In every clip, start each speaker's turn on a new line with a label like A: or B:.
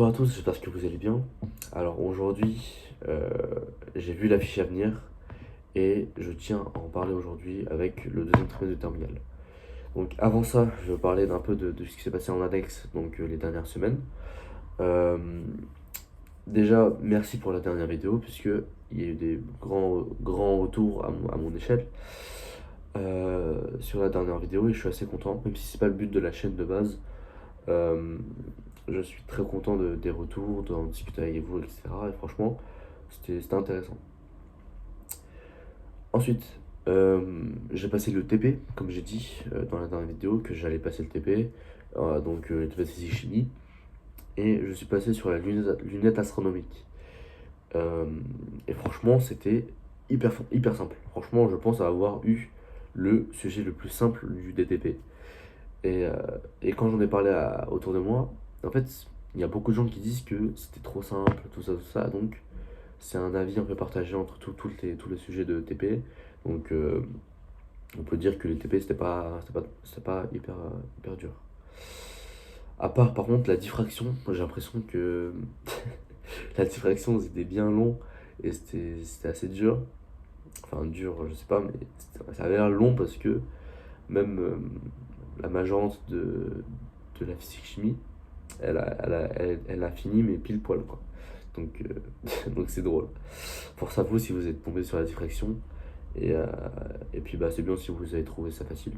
A: Bonjour à tous, j'espère que vous allez bien. Alors aujourd'hui, j'ai vu l'affiche à venir et je tiens à en parler aujourd'hui avec le deuxième trimestre de terminale. Donc avant ça, je vais parler d'un peu de ce qui s'est passé en index donc les dernières semaines. Euh, Déjà, merci pour la dernière vidéo puisque il y a eu des grands retours à mon échelle sur la dernière vidéo et je suis assez content, même si c'est pas le but de la chaîne de base. Euh, je suis très content des retours, d'en discuter avec vous, etc. Et franchement, c'était intéressant. Ensuite, j'ai passé le TP, comme j'ai dit dans la dernière vidéo, que j'allais passer le TP, donc le TP physique chimie, et je suis passé sur la lunette astronomique. Euh, et franchement, c'était hyper simple. Franchement, je pense avoir eu le sujet le plus simple du DTP. Et, euh, et quand j'en ai parlé autour de moi, en fait, il y a beaucoup de gens qui disent que c'était trop simple, tout ça. Donc, c'est un avis un peu partagé entre tous les sujets de TP. Donc, on peut dire que les TP, c'était pas hyper dur. À part, par contre, la diffraction, moi, j'ai l'impression que la diffraction, c'était bien long et c'était assez dur. Enfin, dur, je sais pas, mais ça avait l'air long parce que même la majorante de la physique-chimie, elle a fini, mais pile poil, quoi. Donc, donc c'est drôle. Force à vous si vous êtes tombé sur la diffraction. Et, euh, et puis, bah, c'est bien si vous avez trouvé ça facile.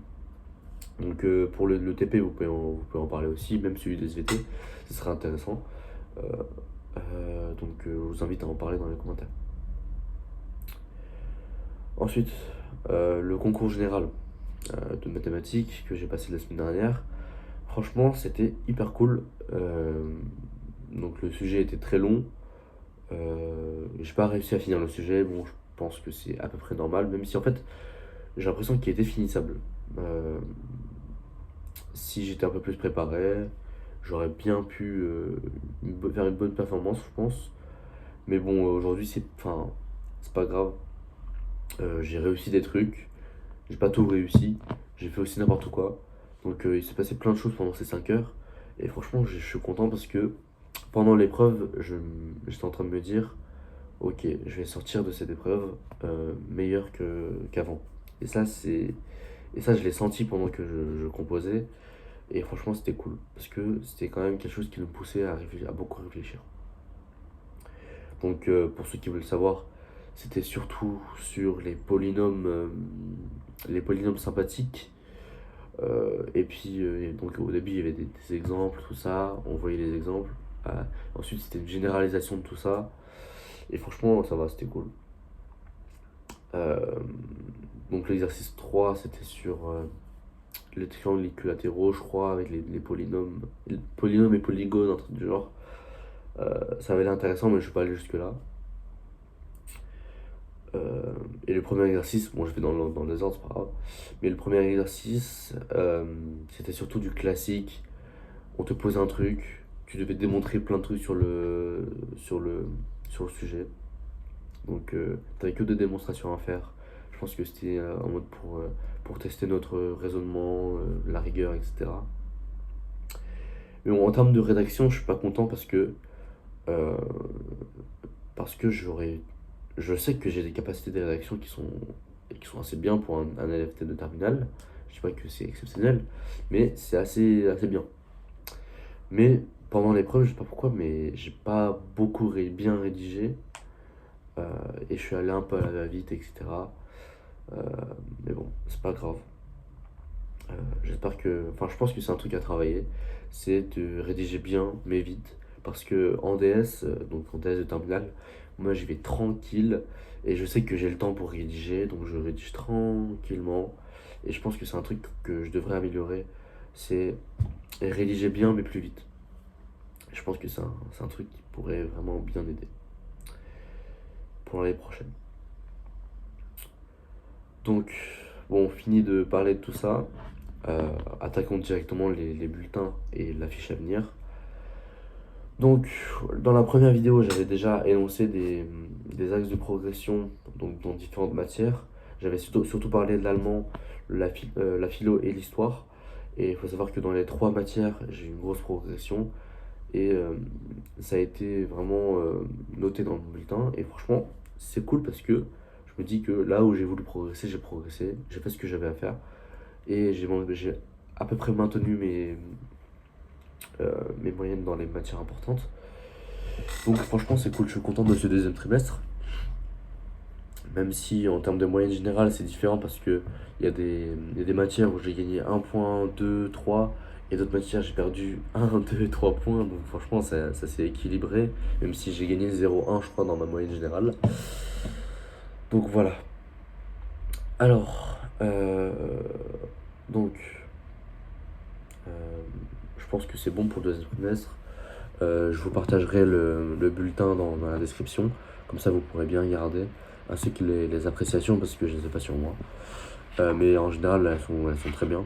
A: Donc, pour le TP, vous pouvez en parler aussi, même celui des SVT, ce serait intéressant. Euh, donc, je vous invite à en parler dans les commentaires. Ensuite, le concours général de mathématiques que j'ai passé la semaine dernière. Franchement, c'était hyper cool. Donc le sujet était très long. J'ai pas réussi à finir le sujet. Bon, je pense que c'est à peu près normal, même si en fait j'ai l'impression qu'il était finissable. Euh, Si j'étais un peu plus préparé, j'aurais bien pu faire une bonne performance, je pense. Mais bon, aujourd'hui c'est pas grave. J'ai réussi des trucs. J'ai pas tout réussi. J'ai fait aussi n'importe quoi. Donc il s'est passé plein de choses pendant ces 5 heures. Et franchement, je suis content parce que pendant l'épreuve, j'étais en train de me dire, ok, je vais sortir de cette épreuve meilleur qu'avant. Et ça, et ça, je l'ai senti pendant que je composais. Et franchement, c'était cool. Parce que c'était quand même quelque chose qui nous poussait à beaucoup réfléchir. Donc, pour ceux qui veulent savoir, c'était surtout sur les polynômes sympathiques. Et puis, donc au début, il y avait des exemples, tout ça. On voyait les exemples. Ensuite, c'était une généralisation de tout ça. Et franchement, ça va, c'était cool. Euh, donc l'exercice 3 c'était sur les triangles équilatéraux, je crois, avec les polynômes et polygones, un truc du genre. Ça avait l'air intéressant, mais je suis pas allé jusque-là. Et le premier exercice, bon, je vais dans le désordre, c'est pas grave. Mais le premier exercice, c'était surtout du classique. On te posait un truc, tu devais démontrer plein de trucs sur le sujet. Donc, t'avais que des démonstrations à faire. Je pense que c'était en mode pour tester notre raisonnement, la rigueur, etc. Mais bon, en termes de rédaction, je suis pas content euh, parce que je sais que j'ai des capacités de rédaction qui sont assez bien pour un LFT de terminale. Je dis pas que c'est exceptionnel, mais c'est assez bien. Mais pendant l'épreuve, je sais pas pourquoi, mais j'ai pas bien rédigé. euh, et je suis allé un peu à la va-vite, etc. Euh, mais bon, c'est pas grave. Enfin, je pense que c'est un truc à travailler, c'est de rédiger bien, mais vite. Parce que en DS, donc en DS de terminale, moi j'y vais tranquille et je sais que j'ai le temps pour rédiger, donc je rédige tranquillement. Et je pense que c'est un truc que je devrais améliorer, c'est rédiger bien, mais plus vite. Je pense que c'est un truc qui pourrait vraiment bien aider pour l'année prochaine. Donc, bon, fini de parler de tout ça. Attaquons directement les bulletins et la fiche à venir. Donc, dans la première vidéo, j'avais déjà énoncé des axes de progression donc, dans différentes matières. J'avais surtout parlé de l'allemand, la philo et l'histoire. Et il faut savoir que dans les trois matières, j'ai eu une grosse progression. et ça a été vraiment noté dans le bulletin. Et franchement, c'est cool parce que je me dis que là où j'ai voulu progresser, j'ai progressé, j'ai fait ce que j'avais à faire et j'ai à peu près maintenu mes moyennes dans les matières importantes. Donc franchement, c'est cool, je suis content de ce deuxième trimestre. Même si en termes de moyenne générale, c'est différent parce que il y a des matières où j'ai gagné 1 point, 2, 3, et d'autres matières j'ai perdu 1, 2, 3 points. Donc franchement, ça s'est équilibré, même si j'ai gagné 0,1 je crois dans ma moyenne générale. Donc voilà. Alors, donc, euh, je pense que c'est bon pour le deuxième trimestre. Je vous partagerai le bulletin dans la description, comme ça vous pourrez bien regarder, ainsi que les appréciations parce que je les ai pas sur moi. Mais en général, elles sont très bien.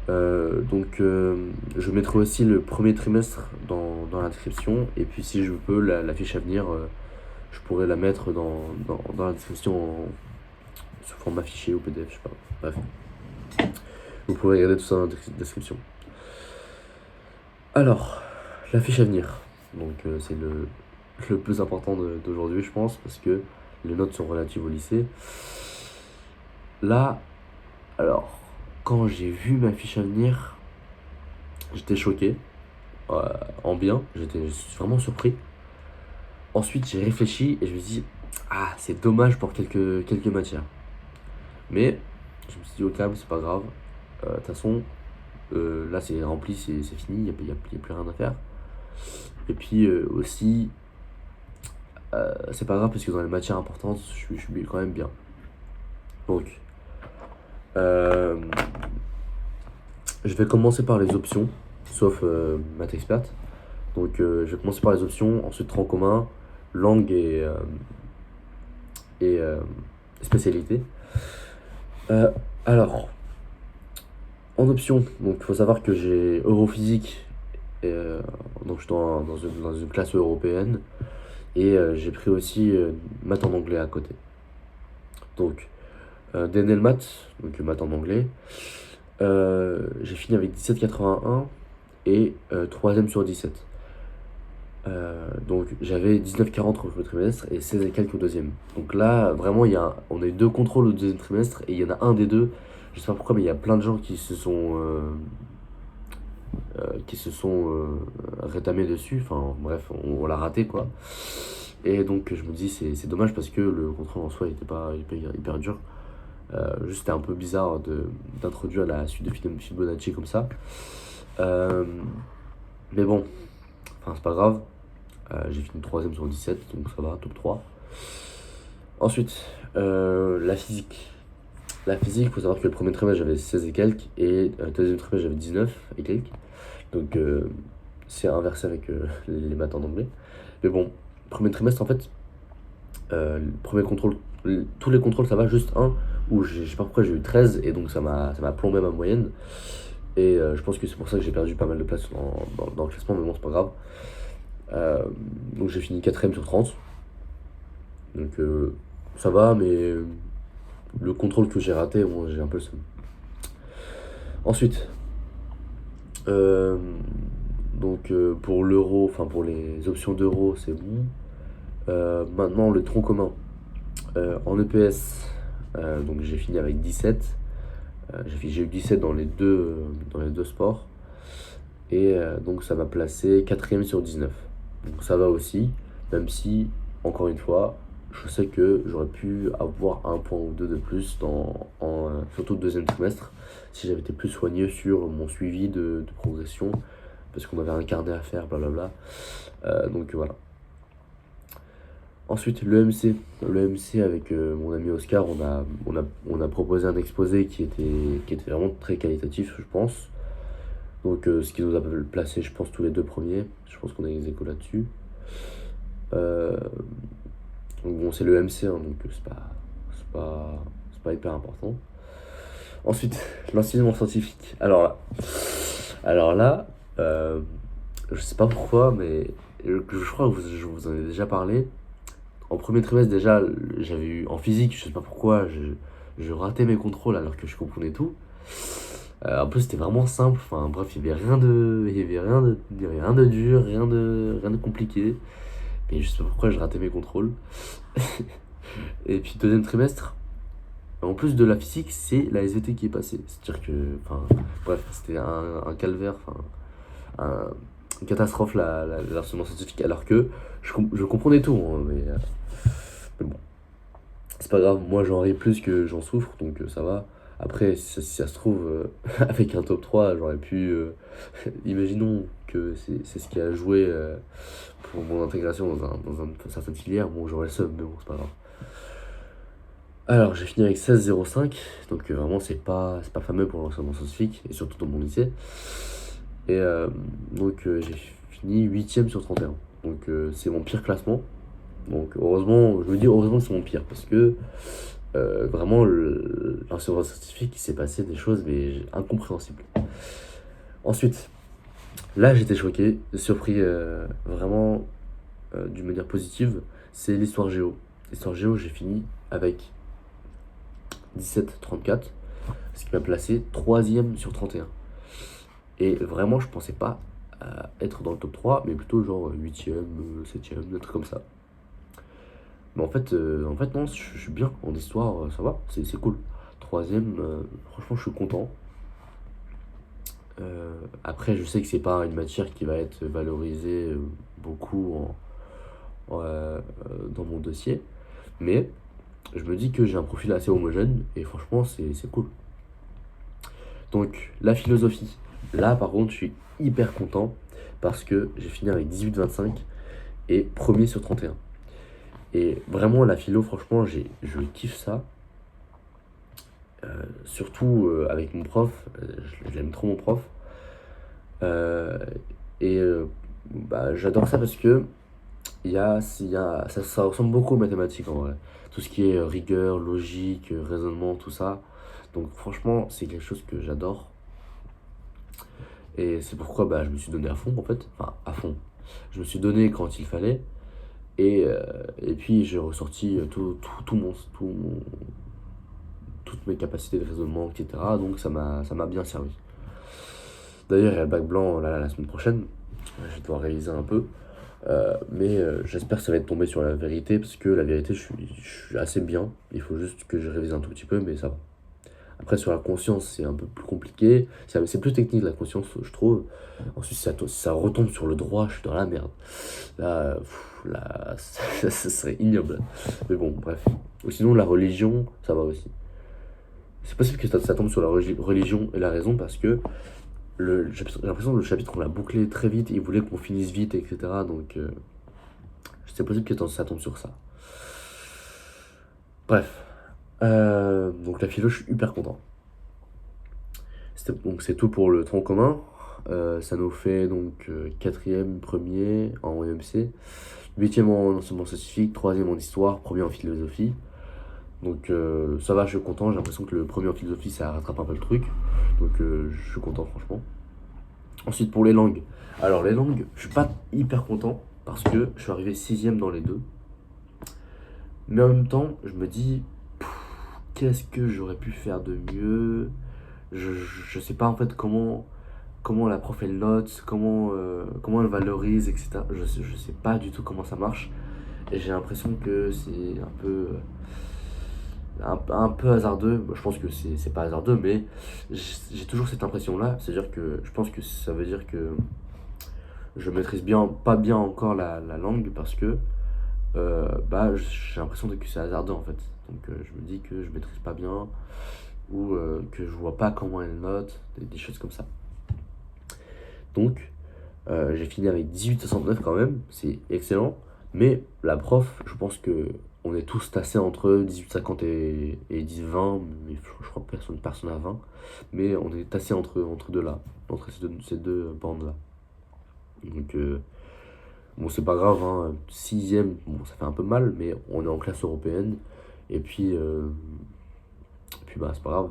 A: Je mettrai aussi le premier trimestre dans la description. Et puis, si je peux, la fiche à venir, je pourrais la mettre dans la description sous format fichier ou PDF, je sais pas. Bref, vous pourrez regarder tout ça dans la description. Alors, la fiche à venir. Donc, c'est le plus important d'aujourd'hui, je pense, parce que les notes sont relatives au lycée. Là, alors, quand j'ai vu ma fiche à venir, j'étais choqué, en bien, je suis vraiment surpris. Ensuite, j'ai réfléchi et je me suis dit, ah, c'est dommage pour quelques matières. Mais je me suis dit, au calme, c'est pas grave. De toute façon, là, c'est rempli, c'est fini, il n'y a plus rien à faire. Et puis aussi, c'est pas grave parce que dans les matières importantes, je suis quand même bien. Donc, euh, je vais commencer par les options, sauf maths expert. Donc, je vais commencer par les options, ensuite tronc commun, langue et spécialité. Alors, en option, donc il faut savoir que j'ai Europhysique, donc je suis dans une classe européenne, et j'ai pris aussi maths en anglais à côté. Donc, DNL maths, donc maths en anglais, j'ai fini avec 17,81 et 3ème sur 17. Donc j'avais 19,40 au premier trimestre et 16 et quelques au deuxième. Donc là, vraiment, on a eu 2 contrôles au deuxième trimestre et il y en a un des deux, je sais pas pourquoi, mais il y a plein de gens qui se sont rétamés dessus. Enfin bref, on l'a raté quoi. Et donc je me dis, c'est dommage parce que le contrôle en soi il était pas hyper dur. Juste c'était un peu bizarre d'introduire la suite de Fibonacci comme ça. Mais bon, enfin c'est pas grave. J'ai fini 3ème sur 17, donc ça va, top 3. Ensuite, la physique. La physique, il faut savoir que le premier trimestre j'avais 16 et quelques, et le deuxième trimestre j'avais 19 et quelques. Donc c'est inversé avec les maths en anglais. Mais bon, premier trimestre en fait, le premier contrôle, tous les contrôles ça va, juste un où je sais pas pourquoi j'ai eu 13 et donc ça m'a plombé ma moyenne. Et je pense que c'est pour ça que j'ai perdu pas mal de place dans le classement, mais bon, c'est pas grave. Donc j'ai fini 4ème sur 30. Donc ça va, mais le contrôle que j'ai raté, bon, j'ai un peu le seum. Ensuite, pour l'euro, enfin pour les options d'euro, c'est bon. Maintenant, le tronc commun. En EPS, donc j'ai fini avec 17. J'ai eu 17 dans les deux sports. Et donc ça m'a placé 4ème sur 19. Donc ça va aussi, même si, encore une fois, je sais que j'aurais pu avoir 1 point ou 2 de plus surtout le deuxième trimestre, si j'avais été plus soigneux sur mon suivi de progression, parce qu'on avait un carnet à faire, blablabla. Donc voilà. Ensuite, l'EMC. L'EMC avec mon ami Oscar, on a proposé un exposé qui était vraiment très qualitatif, je pense. Donc ce qui nous a placé, je pense, tous les 2 premiers. Je pense qu'on a des échos là-dessus. Donc bon, c'est le MC, hein, donc c'est pas hyper important. Ensuite, l'enseignement scientifique. Alors là, je sais pas pourquoi, mais je crois que je vous en ai déjà parlé. En premier trimestre déjà, j'avais eu en physique, je sais pas pourquoi, je ratais mes contrôles alors que je comprenais tout. En plus, c'était vraiment simple. Enfin, bref, il y avait rien de dur, rien de compliqué. Mais je sais pas pourquoi je ratais mes contrôles. Et puis, deuxième trimestre, en plus de la physique, c'est la SVT qui est passée. C'est-à-dire que, enfin, bref, c'était un calvaire, enfin, une catastrophe l'enseignement scientifique, alors que je comprenais tout, hein, mais bon, c'est pas grave, moi j'en ris plus que j'en souffre, donc ça va. Après, si ça se trouve, avec un top 3 j'aurais pu. Imaginons que c'est ce qui a joué pour mon intégration dans une certaine filière, bon, j'aurais le seum, mais bon, c'est pas grave. Alors, j'ai fini avec 16,05, donc vraiment, c'est pas fameux pour l'enseignement scientifique, et surtout dans mon lycée. Et donc, j'ai fini 8ème sur 31. Donc, c'est mon pire classement. Donc, heureusement, je me dis heureusement que c'est mon pire, parce que vraiment, l'enseignement scientifique, il s'est passé des choses, mais incompréhensibles. Ensuite, là, j'étais choqué, surpris vraiment d'une manière positive, c'est l'histoire géo. L'histoire géo, j'ai fini avec 17,34, ce qui m'a placé 3ème sur 31. Et vraiment, je pensais pas être dans le top 3, mais plutôt genre 8ème, 7ème, des trucs comme ça. Mais en fait non, je suis bien en histoire, ça va, c'est cool. 3ème, franchement, je suis content. Après, je sais que c'est pas une matière qui va être valorisée beaucoup dans mon dossier, mais je me dis que j'ai un profil assez homogène et franchement, c'est cool. Donc, la philosophie, là par contre, je suis hyper content parce que j'ai fini avec 18,25 et premier sur 31. Et vraiment, la philo, franchement, je kiffe ça. Surtout avec mon prof, j'aime trop mon prof. Euh, et bah, j'adore ça parce que ça ressemble beaucoup aux mathématiques en vrai. Tout ce qui est rigueur, logique, raisonnement, tout ça. Donc franchement, c'est quelque chose que j'adore. Et c'est pourquoi bah, je me suis donné à fond en fait. Enfin, à fond. Je me suis donné quand il fallait. Et puis j'ai ressorti toutes mes capacités de raisonnement, etc. Donc ça m'a bien servi. D'ailleurs, il y a le bac blanc là, la semaine prochaine. Je vais devoir réviser un peu. Mais j'espère que ça va être tombé sur la vérité, parce que la vérité, je suis assez bien. Il faut juste que je révise un tout petit peu, mais ça va. Après, sur la conscience, c'est un peu plus compliqué. C'est plus technique la conscience, je trouve. Ensuite, si ça retombe sur le droit, je suis dans la merde. Là, ça serait ignoble. Mais bon, bref. Ou sinon, la religion, ça va aussi. C'est possible que ça tombe sur la religion et la raison, parce que j'ai l'impression que le chapitre, on l'a bouclé très vite. Il voulait qu'on finisse vite, etc. Donc, c'est possible que ça tombe sur ça. Bref. Donc la philo, je suis hyper content. Donc c'est tout pour le tronc commun. Ça nous fait donc 4ème, premier en EMC, 8ème en enseignement scientifique, 3ème en histoire, premier en philosophie. Donc ça va, je suis content. J'ai l'impression que le premier en philosophie, ça rattrape un peu le truc. Donc je suis content, franchement. Ensuite, pour les langues. Alors les langues, je suis pas hyper content parce que je suis arrivé 6ème dans les deux. Mais en même temps, je me dis, qu'est-ce que j'aurais pu faire de mieux? Je sais pas en fait comment la prof elle note, comment elle valorise, etc. Je sais pas du tout comment ça marche. Et j'ai l'impression que c'est un peu hasardeux. Bon, je pense que c'est pas hasardeux, mais j'ai toujours cette impression-là. C'est-à-dire que je pense que ça veut dire que je maîtrise pas bien encore la langue parce que bah, j'ai l'impression que c'est hasardeux en fait. Donc je me dis que je maîtrise pas bien ou que je vois pas comment elle note, des choses comme ça. Donc j'ai fini avec 18,69 quand même, c'est excellent. Mais la prof, je pense que on est tous tassés entre 18,50 et 10,20, mais je crois que personne à 20. Mais on est tassés entre deux là, entre ces deux bandes là. Donc bon, c'est pas grave, hein. 6ème, bon, ça fait un peu mal, mais on est en classe européenne. Et puis bah, c'est pas grave,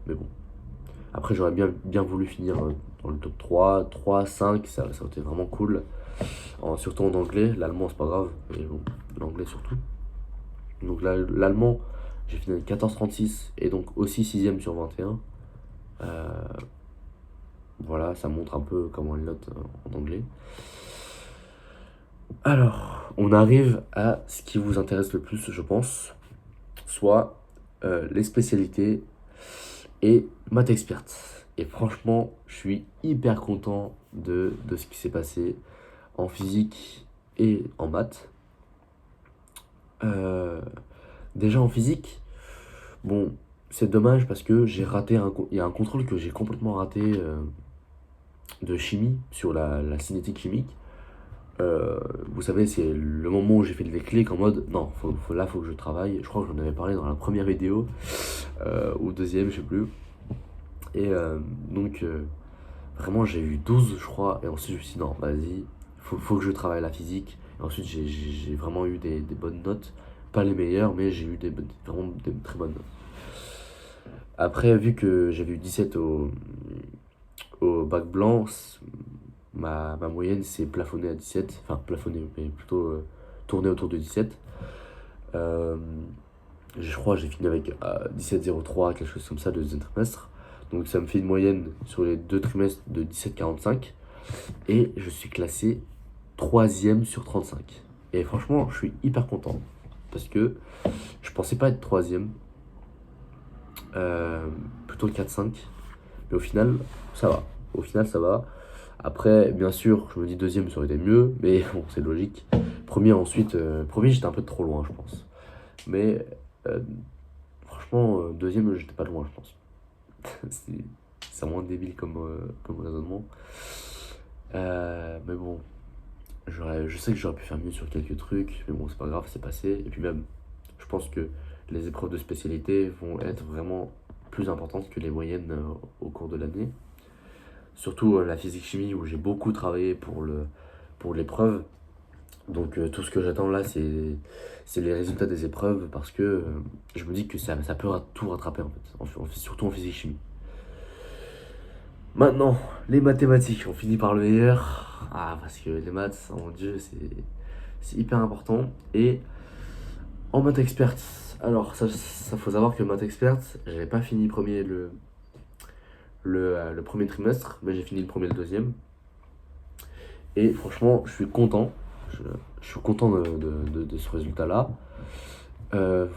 A: mais bon. Après, j'aurais bien voulu finir dans le top 3, 5, ça aurait été vraiment cool. Surtout en anglais, l'allemand, c'est pas grave, mais bon, l'anglais surtout. Donc là, l'allemand, j'ai fini avec 14,36 et donc aussi 6ème sur 21. Voilà, ça montre un peu comment elle note en anglais. Alors, on arrive à ce qui vous intéresse le plus, je pense, soit les spécialités et maths experte. Et franchement, je suis hyper content de ce qui s'est passé en physique et en maths. Euh, Déjà en physique, bon, c'est dommage parce que il y a un contrôle que j'ai complètement raté de chimie sur la cinétique chimique. Vous savez, c'est le moment où j'ai fait le déclic en mode non, là, faut que je travaille. Je crois que j'en avais parlé dans la première vidéo ou deuxième, je sais plus. Et donc, vraiment, j'ai eu 12 je crois. Et ensuite, je me suis dit non, vas-y, faut que je travaille la physique. Et ensuite, j'ai vraiment eu des bonnes notes. Pas les meilleures, mais j'ai eu vraiment des très bonnes notes. Après, vu que j'avais eu 17 au bac blanc, ma moyenne s'est plafonnée à 17. Enfin, plafonnée, mais plutôt tournée autour de 17. Euh, je crois que j'ai fini avec 17,03, quelque chose comme ça, le deuxième trimestre. Donc ça me fait une moyenne sur les deux trimestres de 17,45. Et je suis classé troisième sur 35. Et franchement, je suis hyper content. Parce que je pensais pas être troisième. Plutôt 4-5. Mais au final, ça va. Au final, ça va. Après, bien sûr, je me dis deuxième, ça aurait été mieux. Mais bon, c'est logique. Premier, ensuite. Premier, j'étais un peu trop loin, je pense. Mais euh, franchement, deuxième, j'étais pas loin, je pense. c'est c'est moins débile comme raisonnement. Mais bon, je sais que j'aurais pu faire mieux sur quelques trucs, mais bon, c'est pas grave, c'est passé. Et puis même, je pense que les épreuves de spécialité vont être vraiment plus importantes que les moyennes au cours de l'année. Surtout la physique-chimie où j'ai beaucoup travaillé pour l'épreuve. Donc tout ce que j'attends là, c'est les résultats des épreuves parce que je me dis que ça peut tout rattraper surtout en physique-chimie. Maintenant, les mathématiques, on finit par le meilleur. Ah, parce que les maths, oh mon dieu, c'est hyper important. Et en maths experte, alors ça faut savoir que maths experte, j'avais pas fini premier le premier trimestre, mais j'ai fini le premier et le deuxième. Et franchement, je suis content. Je, je suis content de ce résultat-là. Euh,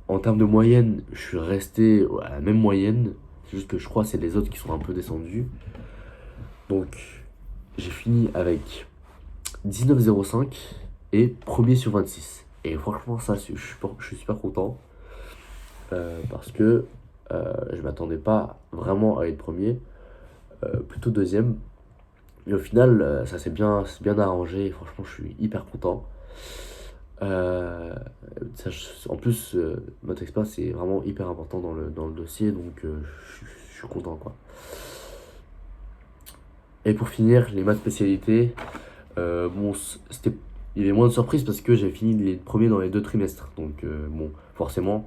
A: En termes de moyenne, je suis resté à la même moyenne. C'est juste que je crois que c'est les autres qui sont un peu descendus. Donc, j'ai fini avec 19,05 et premier sur 26. Et franchement, ça, je suis super content parce que je m'attendais pas vraiment à être premier, plutôt deuxième. Mais au final, ça c'est bien arrangé et franchement, je suis hyper content. Euh, En plus, notre expert, c'est vraiment hyper important dans le dossier, donc je suis content quoi. Et pour finir, les maths spécialités, bon, il y avait moins de surprises parce que j'ai fini les premiers dans les deux trimestres. Donc, bon, forcément,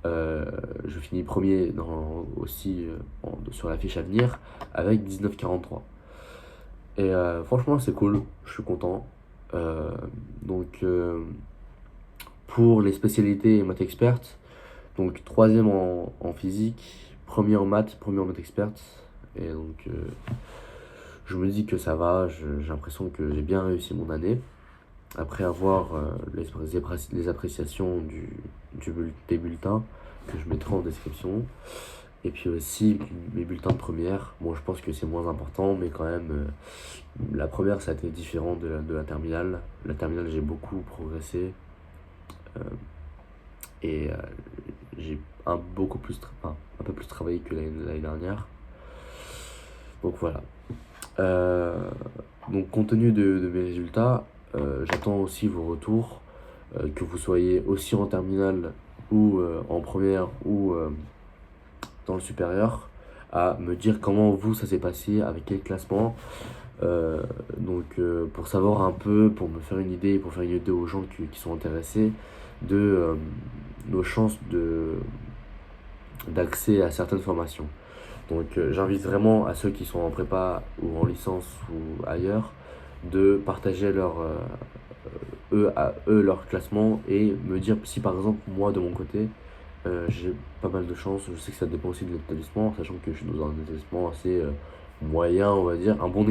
A: euh, je finis premier aussi sur la fiche à venir avec 19,43. Et franchement, c'est cool, je suis content. Euh, donc, pour les spécialités et maths expertes, donc troisième en physique, premier en maths experte. Et donc, je me dis que ça va, j'ai l'impression que j'ai bien réussi mon année. Après avoir les appréciations des bulletins que je mettrai en description. Et puis aussi mes bulletins de première. Bon, je pense que c'est moins important, mais quand même, la première, ça a été différent de la terminale. La terminale, j'ai beaucoup progressé. euh, et j'ai un peu plus travaillé que l'année dernière. Donc voilà. Euh, donc compte tenu de mes résultats, j'attends aussi vos retours, que vous soyez aussi en terminale ou en première ou dans le supérieur, à me dire comment vous ça s'est passé, avec quel classement. Pour savoir un peu, pour me faire une idée, pour faire une idée aux gens qui sont intéressés de nos chances d'accès à certaines formations. Donc j'invite vraiment à ceux qui sont en prépa ou en licence ou ailleurs de partager leur classement et me dire si par exemple moi de mon côté j'ai pas mal de chance. Je sais que ça dépend aussi de l'établissement, sachant que je suis dans un établissement assez moyen, on va dire, un bon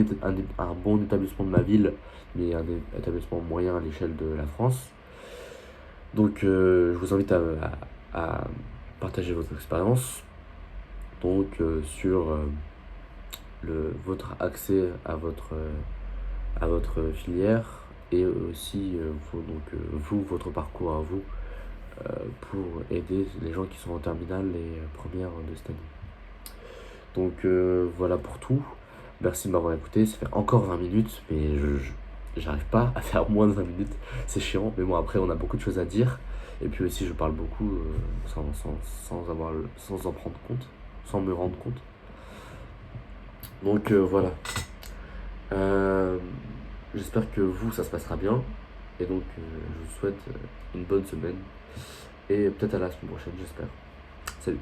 A: établissement de ma ville, mais un établissement moyen à l'échelle de la France. Donc, je vous invite à partager votre expérience donc sur votre accès à votre filière et aussi vous, votre parcours à vous pour aider les gens qui sont en terminale et première de cette année. Donc voilà pour tout. Merci de m'avoir écouté. Ça fait encore 20 minutes, mais j'arrive pas à faire moins de 20 minutes. C'est chiant, mais bon, après, on a beaucoup de choses à dire. Et puis aussi, je parle beaucoup sans en prendre compte, sans me rendre compte. Donc voilà. Euh, J'espère que vous, ça se passera bien. Et donc, je vous souhaite une bonne semaine. Et peut-être à la semaine prochaine, j'espère. Salut.